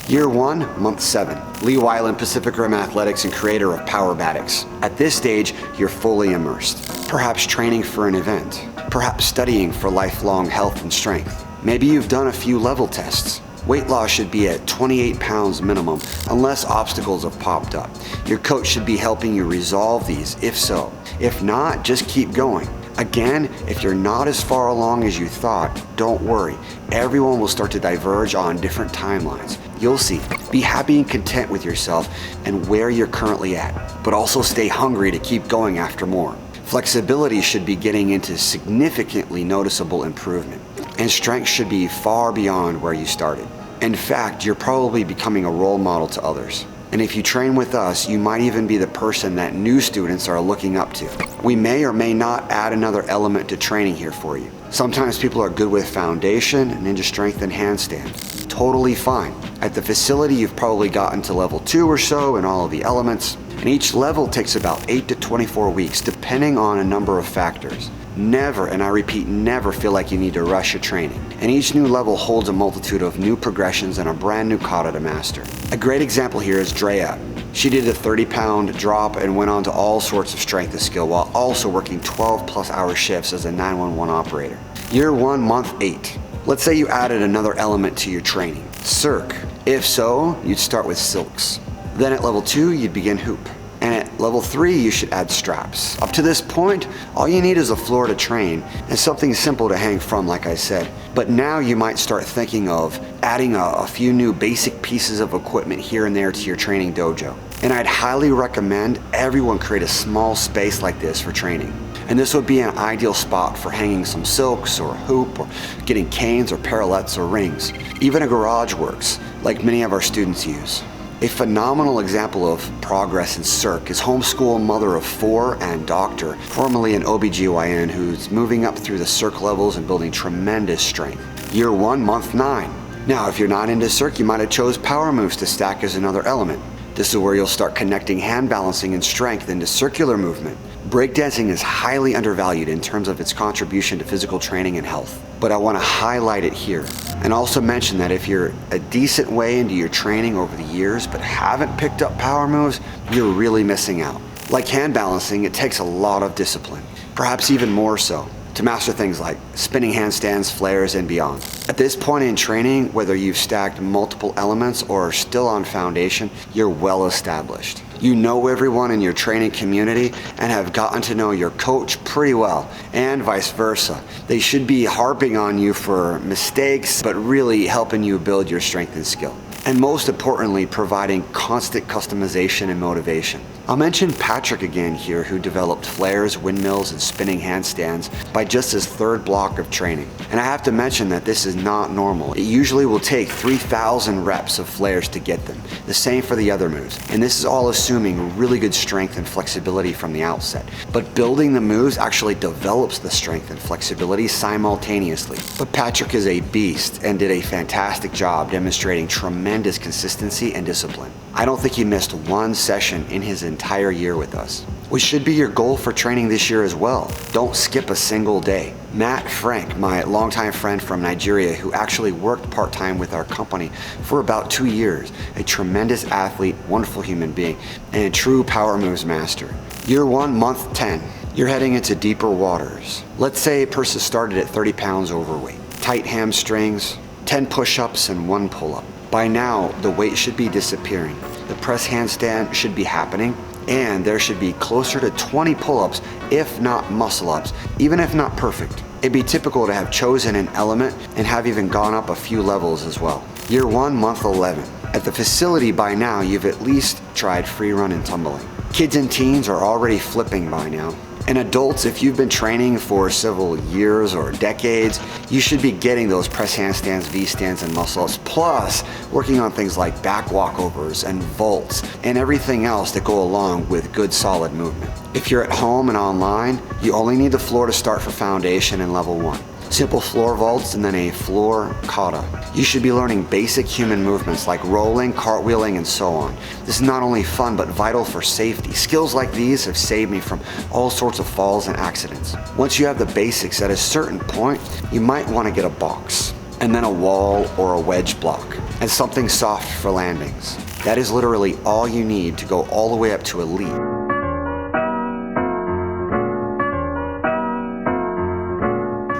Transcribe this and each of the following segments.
Year 1, month 7. Weiland, Pacific Rim Athletics and creator of Powerbatics. At this stage, you're fully immersed. Perhaps training for an event. Perhaps studying for lifelong health and strength. Maybe you've done a few level tests. Weight loss should be at 28 pounds minimum, unless obstacles have popped up. Your coach should be helping you resolve these, if so. If not, just keep going. Again, if you're not as far along as you thought, don't worry. Everyone will start to diverge on different timelines. You'll see. Be happy and content with yourself and where you're currently at, but also stay hungry to keep going after more. Flexibility should be getting into significantly noticeable improvement, and strength should be far beyond where you started. In fact, you're probably becoming a role model to others. And if you train with us, you might even be the person that new students are looking up to. We may or may not add another element to training here for you. Sometimes people are good with foundation, ninja strength, and handstand. Totally fine. At the facility, you've probably gotten to level 2 or so in all of the elements, and each level takes about 8 to 24 weeks, depending on a number of factors. Never, and I repeat, never feel like you need to rush your training. And each new level holds a multitude of new progressions and a brand new kata to master. A great example here is Drea. She did a 30-pound drop and went on to all sorts of strength and skill while also working 12+ hour shifts as a 911 operator. Year 1, month 8. Let's say you added another element to your training, circ. If so, you'd start with silks. Then at level 2, you'd begin hoop. And at level 3, you should add straps. Up to this point, all you need is a floor to train and something simple to hang from, like I said. But now you might start thinking of adding a few new basic pieces of equipment here and there to your training dojo. And I'd highly recommend everyone create a small space like this for training. And this would be an ideal spot for hanging some silks or a hoop or getting canes or parallettes or rings. Even a garage works, like many of our students use. A phenomenal example of progress in circ is homeschool mother of 4 and doctor, formerly an OBGYN, who's moving up through the circ levels and building tremendous strength. Year 1, month 9. Now, if you're not into circ, you might have chose power moves to stack as another element. This is where you'll start connecting hand balancing and strength into circular movement. Breakdancing is highly undervalued in terms of its contribution to physical training and health, but I want to highlight it here and also mention that if you're a decent way into your training over the years but haven't picked up power moves, you're really missing out. Like hand balancing, it takes a lot of discipline, perhaps even more so, to master things like spinning handstands, flares, and beyond. At this point in training, whether you've stacked multiple elements or are still on foundation, you're well established. You know everyone in your training community and have gotten to know your coach pretty well, and vice versa. They should be harping on you for mistakes, but really helping you build your strength and skill. And most importantly, providing constant customization and motivation. I'll mention Patrick again here, who developed flares, windmills, and spinning handstands by just his 3rd block of training. And I have to mention that this is not normal. It usually will take 3,000 reps of flares to get them. The same for the other moves. And this is all assuming really good strength and flexibility from the outset. But building the moves actually develops the strength and flexibility simultaneously. But Patrick is a beast and did a fantastic job demonstrating tremendous consistency and discipline. I don't think he missed one session in his entire year with us, which should be your goal for training this year as well. Don't skip a single day. Matt Frank, my longtime friend from Nigeria, who actually worked part-time with our company for about 2 years, a tremendous athlete, wonderful human being, and a true power moves master. Year 1, month 10. You're heading into deeper waters. Let's say a person started at 30 pounds overweight, tight hamstrings, 10 push-ups, and 1 pull-up. By now, the weight should be disappearing. The press handstand should be happening, and there should be closer to 20 pull-ups, if not muscle-ups, even if not perfect. It'd be typical to have chosen an element and have even gone up a few levels as well. Year 1, month 11. At the facility by now, you've at least tried free run and tumbling. Kids and teens are already flipping by now. And adults, if you've been training for several years or decades, you should be getting those press handstands, V-stands, and muscle-ups, plus working on things like back walkovers and vaults and everything else that go along with good solid movement. If you're at home and online, you only need the floor to start for foundation and level 1. Simple floor vaults and then a floor kata. You should be learning basic human movements like rolling, cartwheeling, and so on. This is not only fun but vital for safety. Skills like these have saved me from all sorts of falls and accidents. Once you have the basics, at a certain point, you might want to get a box, and then a wall or a wedge block. and something soft for landings. That is literally all you need to go all the way up to elite.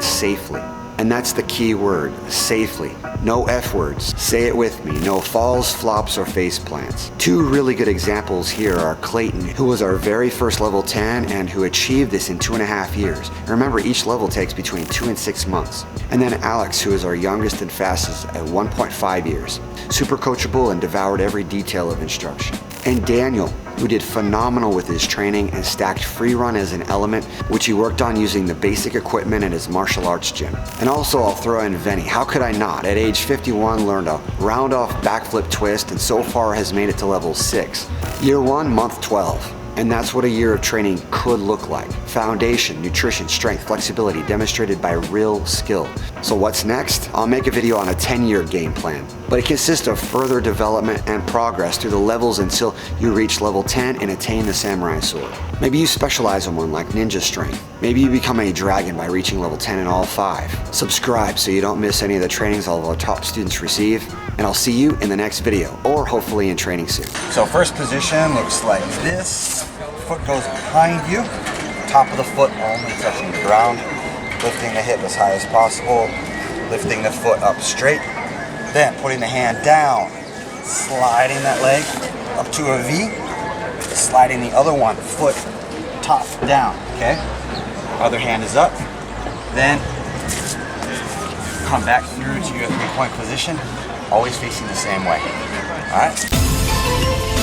Safely. And that's the key word, safely. No F words. Say it with me. No falls, flops, or face plants. Two really good examples here are Clayton, who was our very first level 10 and who achieved this in 2.5 years. And remember, each level takes between 2 and 6 months. And then Alex, who is our youngest and fastest at 1.5 years. Super coachable and devoured every detail of instruction. And Daniel, who did phenomenal with his training and stacked free run as an element, which he worked on using the basic equipment in his martial arts gym. And also I'll throw in Vinny. How could I not? At age 51, learned a round off backflip twist and so far has made it to level 6. Year 1, month 12. And that's what a year of training could look like. Foundation, nutrition, strength, flexibility demonstrated by real skill. So what's next? I'll make a video on a 10-year game plan, but it consists of further development and progress through the levels until you reach level 10 and attain the samurai sword. Maybe you specialize in one like ninja strength. Maybe you become a dragon by reaching level 10 in all 5. Subscribe so you don't miss any of the trainings all of our top students receive, and I'll see you in the next video, or hopefully in training soon. So first position looks like this. Foot goes behind you, top of the foot only touching the ground, lifting the hip as high as possible, lifting the foot up straight, then putting the hand down, sliding that leg up to a V, sliding the other one, foot top down, okay? Other hand is up, then come back through to your 3-point position, always facing the same way, all right?